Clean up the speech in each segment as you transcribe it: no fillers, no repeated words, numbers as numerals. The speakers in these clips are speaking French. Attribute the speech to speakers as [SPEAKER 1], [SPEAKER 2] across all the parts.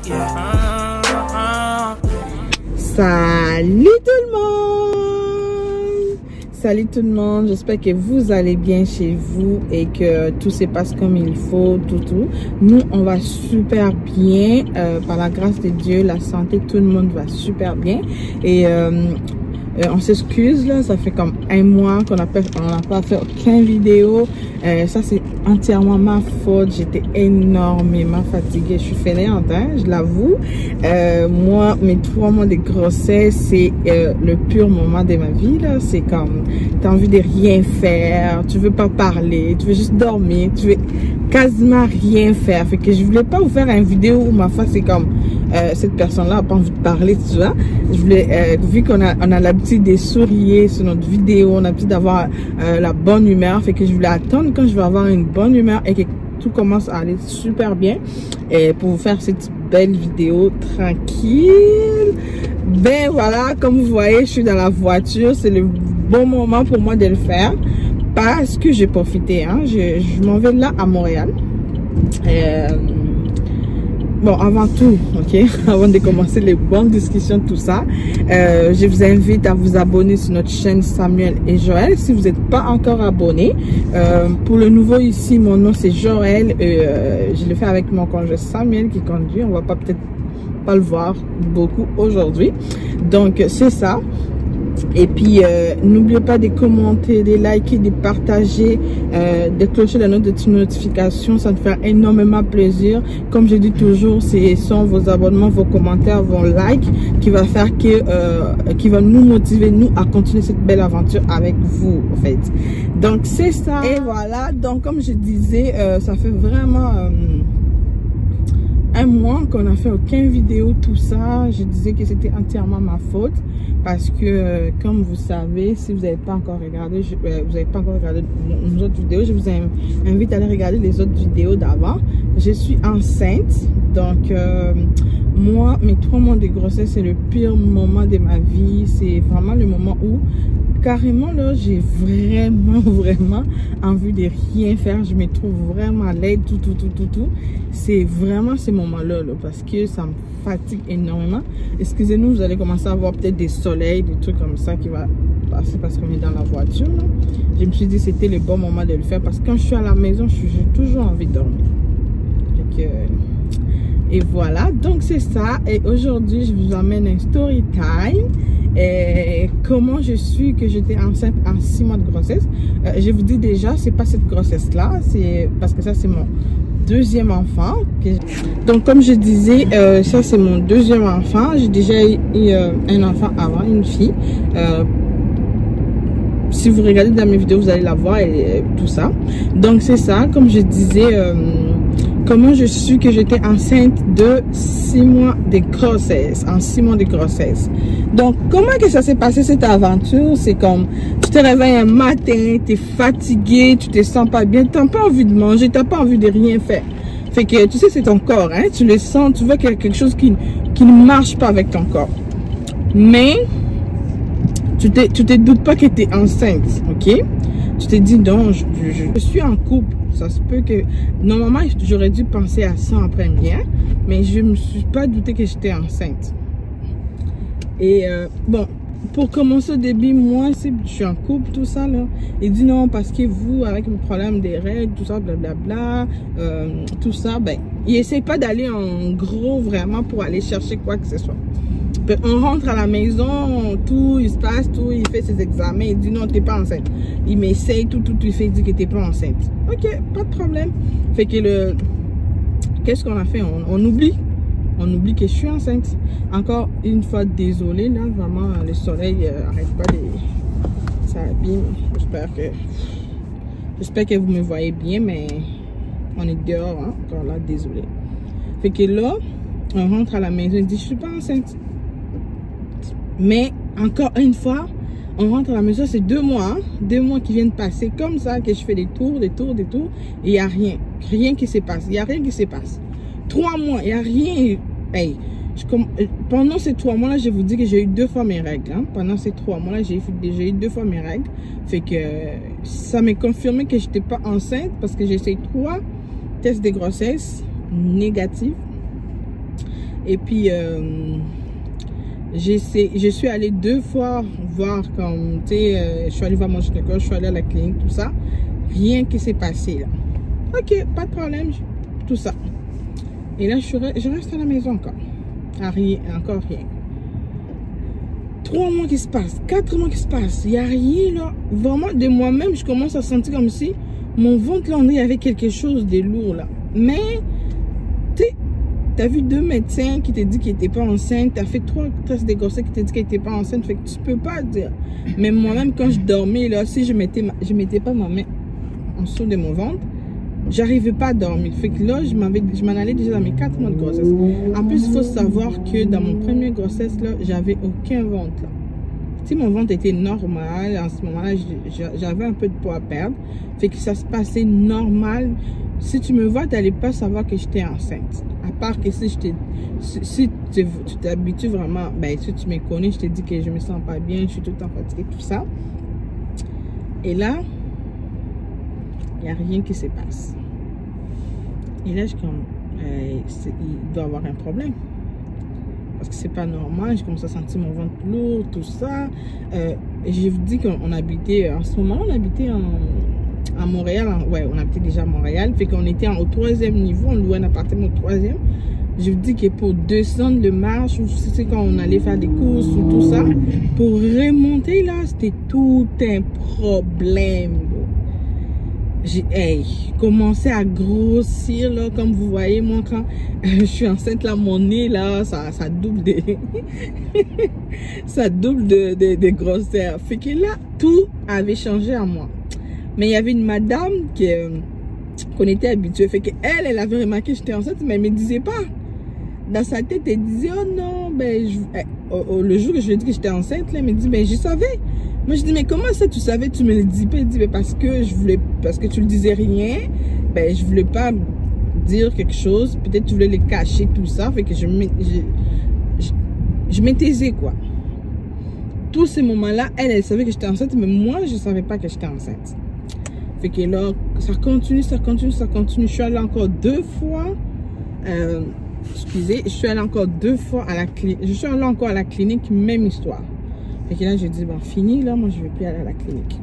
[SPEAKER 1] Salut tout le monde! Salut tout le monde, j'espère que vous allez bien chez vous et que tout se passe comme il faut, tout. Nous, on va super bien, par la grâce de Dieu, la santé, tout le monde va super bien. Et on s'excuse là, ça fait comme un mois qu'on n'a pas fait aucune vidéo. Ça c'est entièrement ma faute, j'étais énormément fatiguée, je suis fainéante, hein, je l'avoue. Moi, mes 3 mois de grossesse, c'est le pur moment de ma vie là. C'est comme, t'as envie de rien faire, tu veux pas parler, tu veux juste dormir, tu veux quasiment rien faire. Fait que je voulais pas vous faire une vidéo où ma face est comme cette personne-là a pas envie de parler, tu vois. Je voulais, vu qu'on a l'habitude de sourire sur notre vidéo, on a l'habitude d'avoir la bonne humeur, fait que je voulais attendre quand je vais avoir une bonne humeur et que tout commence à aller super bien et pour vous faire cette belle vidéo tranquille. Ben voilà, comme vous voyez, je suis dans la voiture, c'est le bon moment pour moi de le faire parce que j'ai profité, hein. Je m'en vais là à Montréal. Bon, avant tout, ok, avant de commencer les bonnes discussions, tout ça, je vous invite à vous abonner sur notre chaîne Samuel et Joël si vous n'êtes pas encore abonné. Pour le nouveau ici, mon nom c'est Joël, je le fais avec mon conjoint Samuel qui conduit. On va peut-être pas le voir beaucoup aujourd'hui, donc c'est ça. Et puis n'oubliez pas de commenter, de liker, de partager, de clocher la notification, ça me fait énormément plaisir. Comme je dis toujours, ce sont vos abonnements, vos commentaires, vos likes qui va faire que qui va nous motiver nous à continuer cette belle aventure avec vous en fait. Donc c'est ça. Et voilà, donc comme je disais, ça fait vraiment un mois qu'on a fait aucune vidéo, tout ça. Je disais que c'était entièrement ma faute parce que comme vous savez, si vous n'avez pas encore regardé, nos autres vidéos, je vous invite à aller regarder les autres vidéos d'avant. Je suis enceinte, donc moi, mes 3 mois de grossesse, c'est le pire moment de ma vie. C'est vraiment le moment où carrément là, j'ai vraiment envie de rien faire. Je me trouve vraiment laide, tout. C'est vraiment ces moments-là parce que ça me fatigue énormément. Excusez-nous, vous allez commencer à voir peut-être des soleils, des trucs comme ça qui va passer parce qu'on est dans la voiture là. Je me suis dit c'était le bon moment de le faire parce que quand je suis à la maison, j'ai toujours envie de dormir. Donc, et voilà, donc c'est ça. Et aujourd'hui, je vous amène un story time. Et comment je suis que j'étais enceinte en 6 mois de grossesse. Je vous dis déjà, c'est pas cette grossesse là, c'est parce que ça c'est mon 2e enfant. Donc comme je disais, ça c'est mon 2e enfant. J'ai déjà eu un enfant avant, une fille. Si vous regardez dans mes vidéos, vous allez la voir et tout ça. Donc c'est ça, comme je disais, comment je suis que j'étais enceinte de 6 mois de grossesse, en 6 mois de grossesse. Donc, comment que ça s'est passé cette aventure? C'est comme, tu te réveilles un matin, tu es fatigué, tu te sens pas bien, tu n'as pas envie de manger, tu n'as pas envie de rien faire. Fait que, tu sais, c'est ton corps, hein, tu le sens, tu vois qu'il y a quelque chose qui ne marche pas avec ton corps. Mais, tu te doutes pas que tu es enceinte, ok? Tu te dis, non, je suis en couple. Ça se peut que, normalement, j'aurais dû penser à ça en première, mais je me suis pas douté que j'étais enceinte. Et bon, pour commencer au début, moi, je suis en couple, tout ça, là. Il dit non, parce que vous, avec le problème des règles, tout ça, blablabla, tout ça, ben, il essaie pas d'aller en gros, vraiment, pour aller chercher quoi que ce soit. On rentre à la maison, tout, il se passe, tout, il fait ses examens, il dit non, t'es pas enceinte. Il m'essaye, tout, il fait, il dit que t'es pas enceinte. Ok, pas de problème. Fait que qu'est-ce qu'on a fait? On oublie que je suis enceinte. Encore une fois, désolé, là, vraiment, le soleil arrête pas de... Ça abîme. J'espère que vous me voyez bien, mais on est dehors, hein, encore là, désolé. Fait que là, on rentre à la maison, il dit, je suis pas enceinte. Mais, encore une fois, on rentre à la maison, c'est 2 mois, hein, 2 mois qui viennent passer comme ça, que je fais des tours, et il n'y a rien qui se passe, il n'y a rien qui se passe. 3 mois, il n'y a rien. Hey, pendant ces 3 mois-là, je vous dis que j'ai eu 2 fois mes règles. Hein. Pendant ces 3 mois-là, j'ai eu 2 fois mes règles. Fait que ça m'a confirmé que je n'étais pas enceinte parce que j'ai essayé 3 tests de grossesse négatifs. Et puis, je suis allée 2 fois voir comme, tu sais, je suis allée voir mon gynécologue, je suis allée à la clinique, tout ça. Rien qui s'est passé là. Ok, pas de problème, tout ça. Et là, je reste à la maison encore. Rien, encore rien. 3 mois qui se passent, 4 mois qui se passent, il n'y a rien là. Vraiment, de moi-même, je commence à sentir comme si mon ventre là, il y avait quelque chose de lourd là. Mais, tu sais, t'as vu 2 médecins qui t'ont dit qu'ils n'étaient pas enceintes, t'as fait 3 tests de grossesse qui t'ont dit qu'elle n'était pas enceinte, fait que tu peux pas dire. Mais moi-même, quand je dormais là, si je mettais pas ma main en dessous de mon ventre, j'arrivais pas à dormir. Fait que là, je m'en allais déjà dans mes 4 mois de grossesse. En plus, il faut savoir que dans mon premier grossesse, là, j'avais aucun ventre. Là. Si mon ventre était normal, en ce moment-là, j'avais un peu de poids à perdre. Fait que ça se passait normal. Si tu me vois, tu n'allais pas savoir que j'étais enceinte. À part que si tu t'habitues vraiment, ben si tu me connais, je te dis que je me sens pas bien, je suis tout le temps fatiguée, tout ça. Et là, il n'y a rien qui se passe. Et là, je comme, il doit y avoir un problème. Parce que c'est pas normal. Je commence à sentir mon ventre lourd, tout ça. Et je vous dis qu'on habitait, en ce moment, on habitait à Montréal. Ouais, on habitait déjà à Montréal. Fait qu'on était au 3e niveau. On louait un appartement au 3e. Je vous dis que pour descendre de marche, c'est quand on allait faire des courses ou tout ça, pour remonter là, c'était tout un problème. J'ai commencé à grossir là, comme vous voyez, moi quand je suis enceinte là, mon nez là, ça double ça double de grosseur. Fait que là, tout avait changé à moi. Mais il y avait une madame qu'on était habituée. Fait que elle avait remarqué que j'étais enceinte, mais elle me disait pas. Dans sa tête, elle disait, oh non, ben, le jour que je lui ai dit que j'étais enceinte, là, elle me dit, ben, je savais. Moi, je dis, mais comment ça, tu savais, tu me le dis pas? Elle dit, ben, parce que tu le disais rien, ben, je voulais pas dire quelque chose. Peut-être tu voulais les cacher, tout ça. Fait que je me taisais, quoi. Tous ces moments-là, elle savait que j'étais enceinte, mais moi, je savais pas que j'étais enceinte. Fait que là, ça continue. Je suis allée encore 2 fois, excusez, je suis allée encore 2 fois à la clinique. Je suis allée encore à la clinique, même histoire. Fait que là, j'ai dit, bon, fini, là, moi, je vais plus aller à la clinique.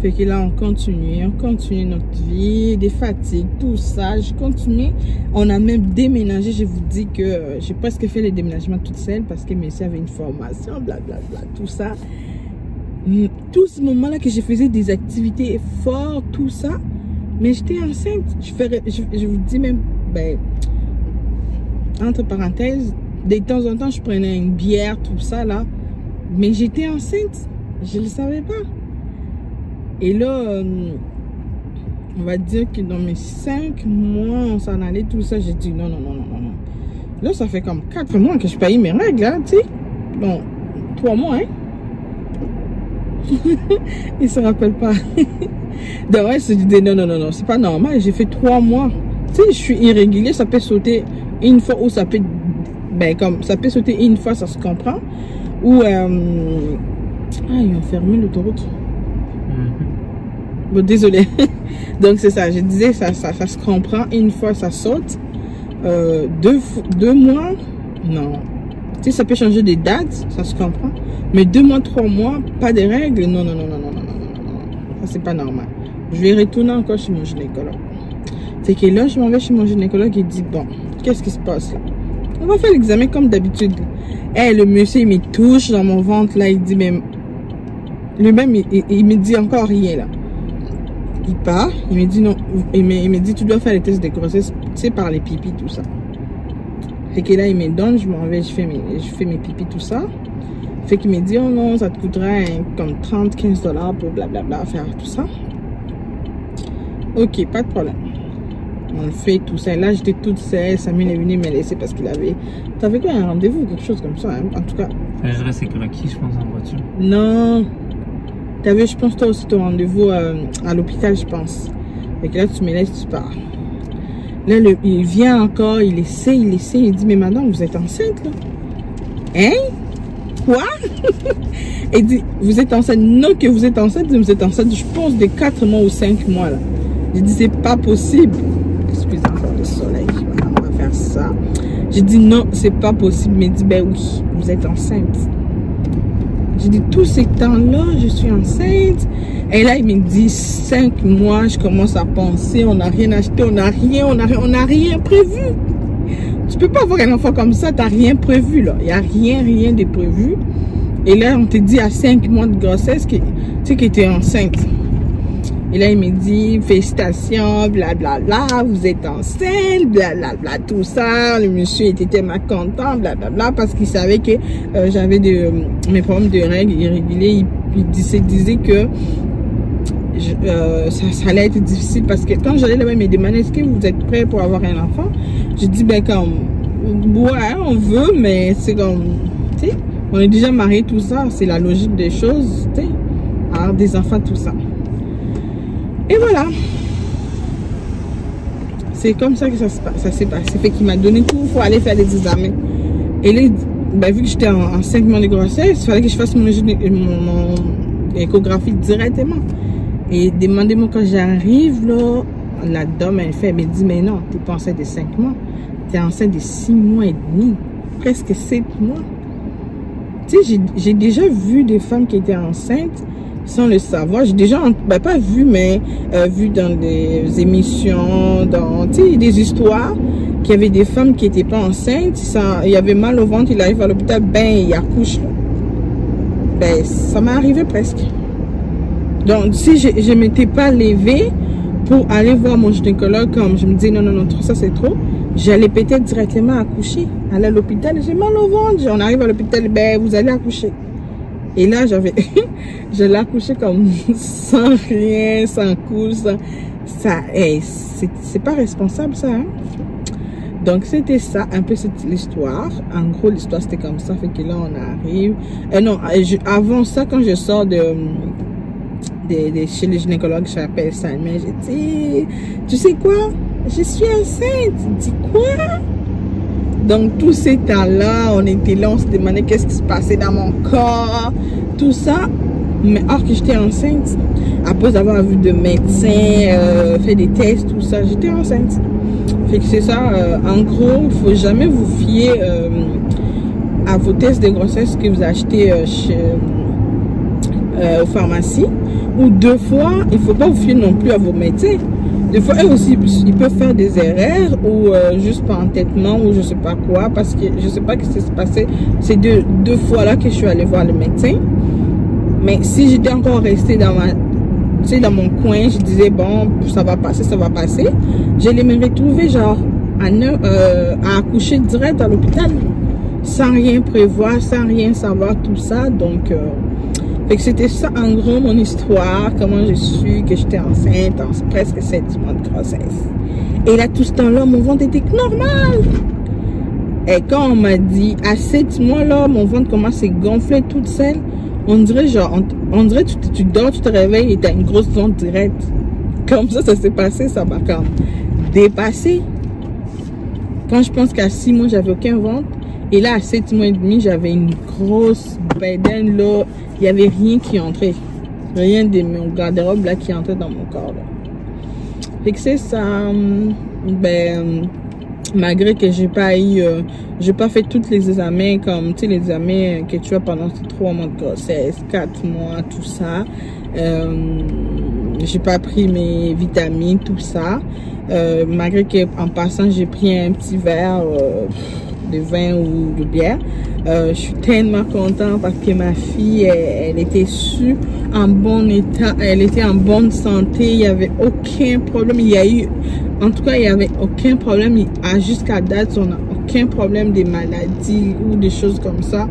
[SPEAKER 1] Fait que là, on continue notre vie, des fatigues, tout ça. Je continue. On a même déménagé. Je vous dis que j'ai presque fait les déménagements toute seule parce que Messi avait une formation, blablabla, tout ça. Tout ce moment-là que je faisais des activités fortes, tout ça, mais j'étais enceinte. Je vous dis même, ben, entre parenthèses, de temps en temps, je prenais une bière, tout ça, là. Mais j'étais enceinte. Je ne le savais pas. Et là, on va dire que dans mes 5 mois, on s'en allait, tout ça. J'ai dit non. Là, ça fait comme 4 mois que je paye mes règles, hein, tu sais. Bon, 3 mois, hein. Il se rappelle pas. De vrai, je dis non, c'est pas normal. J'ai fait 3 mois. Tu sais, je suis irrégulier, ça peut sauter une fois ou ça peut, ben, comme ça peut sauter une fois, ça se comprend. Ou ils ont fermé l'autoroute. Bon, désolé. Donc c'est ça, je disais, ça se comprend. Une fois, ça saute. 2 mois, non. Tu sais, ça peut changer des dates, ça se comprend. Mais 2 mois, 3 mois, pas de règles. Non. Ça, c'est pas normal. Je vais retourner encore chez mon gynécologue. C'est que là, je m'en vais chez mon gynécologue et dit, bon, qu'est-ce qui se passe là? On va faire l'examen comme d'habitude. Le monsieur, il me touche dans mon ventre là, il dit, même, lui-même, il me dit encore rien là. Il part, il me dit non, il me dit, tu dois faire les tests de grossesse, tu sais, par les pipis, tout ça. Fait que là, il me donne, je m'en vais, je fais mes pipis, tout ça. Fait qu'il me dit, oh non, ça te coûtera comme 30-15 $ pour blablabla, faire tout ça. Ok, pas de problème. On fait tout ça. Là, j'étais toute seule. Samuel est venu me laisser parce qu'il avait... T'avais quoi, un rendez-vous ou quelque chose comme ça, hein? En tout cas.
[SPEAKER 2] Je restais craqué, je pense, en voiture.
[SPEAKER 1] Non. T'avais, je pense, toi aussi, ton rendez-vous à l'hôpital, je pense. Fait que là, tu me laisses, tu pars. Là, il vient encore, il essaie. Il dit, mais madame, vous êtes enceinte, là? Hein? Quoi? Il dit, vous êtes enceinte? Non, que vous êtes enceinte, vous êtes enceinte, je pense, de 4 mois ou 5 mois, là. J'ai dit, c'est pas possible. Excusez encore le soleil. On va faire ça. J'ai dit non, c'est pas possible. Il m'a dit, ben oui, vous êtes enceinte. J'ai dit, tous ces temps-là, je suis enceinte. Et là, il me dit, 5 mois, je commence à penser, on n'a rien acheté, on n'a rien prévu. Tu peux pas avoir un enfant comme ça, t'as rien prévu, là. Il n'y a rien de prévu. Et là, on te dit à 5 mois de grossesse que tu étais enceinte. Et là, il me dit, félicitations, blablabla, vous êtes enceinte, blablabla, tout ça. Le monsieur était tellement content, blablabla, parce qu'il savait que j'avais mes problèmes de règles irréguliers. Il disait que ça allait être difficile, parce que quand j'allais là-bas, il me demandait, est-ce que vous êtes prêts pour avoir un enfant? J'ai dit, ben comme, ouais, on veut, mais c'est comme, tu sais, on est déjà mariés, tout ça, c'est la logique des choses, tu sais, avoir des enfants, tout ça. Et voilà. C'est comme ça que ça s'est passé. Fait qu'il m'a donné tout pour aller faire des examens. Et là, ben, vu que j'étais en 5 mois de grossesse, il fallait que je fasse mon échographie directement. Et demandez-moi quand j'arrive, là, la dame, elle me dit, mais non, t'es pas enceinte de 5 mois. T'es enceinte de 6 mois et demi. Presque 7 mois. Tu sais, j'ai déjà vu des femmes qui étaient enceintes sans le savoir. J'ai déjà, ben pas vu, mais vu dans des émissions, dans, tu sais, des histoires, qu'il y avait des femmes qui n'étaient pas enceintes, il y avait mal au ventre, il arrive à l'hôpital, ben, il accouche. Là. Ben, ça m'est arrivé presque. Donc, si je ne m'étais pas levée pour aller voir mon gynécologue, comme je me dis, non, ça c'est trop, j'allais peut-être directement accoucher. Aller à l'hôpital, j'ai mal au ventre, on arrive à l'hôpital, ben, vous allez accoucher. Et là, je l'ai accouché comme sans rien, sans couche, c'est pas responsable ça, hein? Donc c'était ça, un peu l'histoire. En gros, l'histoire c'était comme ça, fait que là on arrive. Non, avant ça, quand je sors chez les gynécologues, j'appelle Salma, j'ai dit, tu sais quoi? Je suis enceinte. Il dit quoi? Donc, tous ces temps-là, on était là, on se demandait qu'est-ce qui se passait dans mon corps, tout ça. Mais alors que j'étais enceinte, après avoir vu de médecins, fait des tests, tout ça, j'étais enceinte. Fait que c'est ça, en gros, il ne faut jamais vous fier à vos tests de grossesse que vous achetez aux pharmacies. Ou 2 fois, il ne faut pas vous fier non plus à vos médecins. Des fois, eux aussi, ils peuvent faire des erreurs ou juste par entêtement ou je sais pas quoi, parce que je sais pas ce qui s'est passé. C'est deux fois là que je suis allée voir le médecin. Mais si j'étais encore restée dans mon coin, je disais bon, ça va passer, j'allais me retrouver genre à accoucher direct à l'hôpital, sans rien prévoir, sans rien savoir, tout ça. Donc fait que c'était ça en gros mon histoire, comment je suis que j'étais enceinte en presque 7 mois de grossesse. Et là tout ce temps-là, mon ventre était normal. Et quand on m'a dit à 7 mois là, mon ventre commence à gonfler toute seule, on dirait genre, on dirait tu dors, tu te réveilles et t'as une grosse ventre directe. Comme ça s'est passé, ça m'a comme dépassé. Quand je pense qu'à 6 mois j'avais aucun ventre, et là à 7 mois et demi j'avais une grosse bedaine là. Il n'y avait rien qui entrait. Rien de mon garde-robe là qui entrait dans mon corps. Là. Fait que c'est ça. Ben, malgré que j'ai pas fait tous les examens comme tu sais les examens que tu as pendant ces 3 mois de grossesse, 4 mois, tout ça. J'ai pas pris mes vitamines, tout ça. Malgré que en passant j'ai pris un petit verre de vin ou de bière. Je suis tellement contente parce que ma fille, elle était en bon état, elle était en bonne santé, il n'y avait aucun problème, il y avait aucun problème, jusqu'à date, on n'a aucun problème de maladie ou des choses comme ça.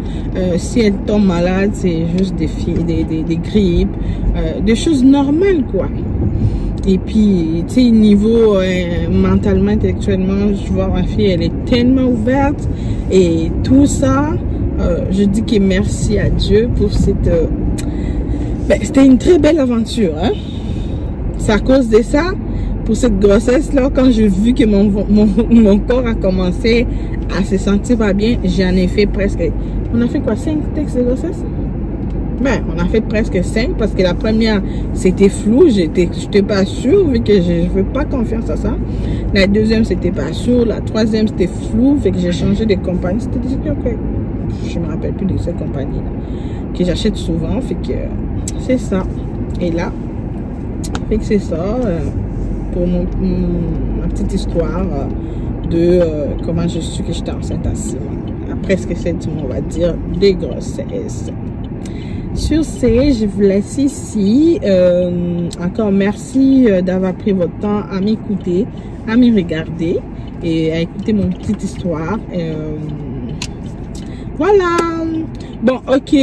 [SPEAKER 1] Si elle tombe malade, c'est juste des grippes, des choses normales quoi. Et puis, tu sais, niveau mentalement, intellectuellement, je vois ma fille, elle est tellement ouverte. Et tout ça, je dis que merci à Dieu pour cette... ben, c'était une très belle aventure, hein. C'est à cause de ça, pour cette grossesse-là, quand j'ai vu que mon corps a commencé à se sentir pas bien, j'en ai fait presque... On a fait quoi, 5 tests de grossesse? Ben, on a fait presque 5 parce que la première, c'était flou. J'étais pas sûre vu que je fais pas confiance à ça. La deuxième, c'était pas sûr. La troisième, c'était flou. Fait que j'ai changé de compagnie. C'était des trucs que je me rappelle plus de cette compagnie-là que j'achète souvent. Fait que c'est ça. Et là, fait que c'est ça pour ma petite histoire de comment je suis que j'étais enceinte à 6 mois. À presque 7 mois, on va dire, de grossesse. Sur ce, je vous laisse ici. Encore merci d'avoir pris votre temps à m'écouter, à me regarder et à écouter mon petite histoire. Voilà. Bon, ok.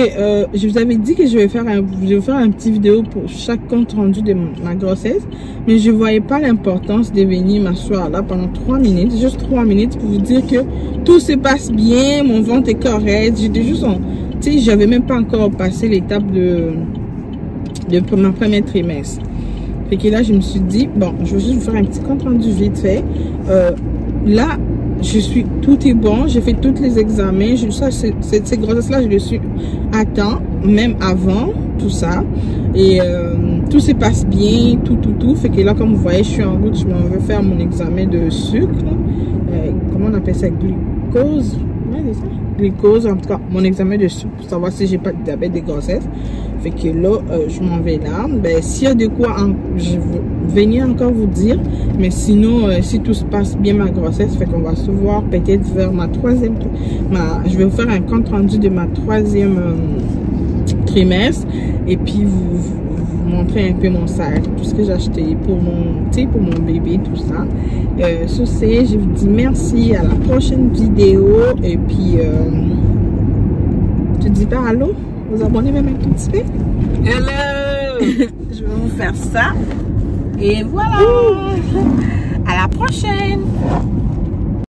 [SPEAKER 1] Je vous avais dit que je vais faire un petit vidéo pour chaque compte rendu de ma grossesse, mais je voyais pas l'importance de venir m'asseoir là pendant 3 minutes, juste 3 minutes pour vous dire que tout se passe bien, mon ventre est correct. J'étais juste en, tu sais, j'avais même pas encore passé l'étape de ma première trimestre. Fait que là, je me suis dit, bon, je vais juste vous faire un petit compte rendu vite fait. Là, tout est bon, j'ai fait tous les examens. Ces grossesses-là, je le suis à temps, même avant tout ça. Et tout se passe bien, tout. Fait que là, comme vous voyez, je suis en route, je m'en vais faire mon examen de sucre. Comment on appelle ça? Glucose? Ouais, c'est ça. Glucose, en tout cas, mon examen de sucre pour savoir si j'ai pas de diabète de grossesse. Fait que là, je m'en vais là. Ben, s'il y a de quoi, je vais venir encore vous dire. Mais sinon, si tout se passe bien ma grossesse, fait qu'on va se voir peut-être vers ma troisième. Je vais vous faire un compte rendu de ma troisième trimestre. Et puis vous montrer un peu mon sac, tout ce que j'ai acheté pour mon bébé, tout ça. Sur ce, je vous dis merci, à la prochaine vidéo. Et puis, je dis pas allô? Vous abonnez même un tout petit peu?
[SPEAKER 3] Hello!
[SPEAKER 1] Je vais vous faire ça. Et voilà! À la prochaine!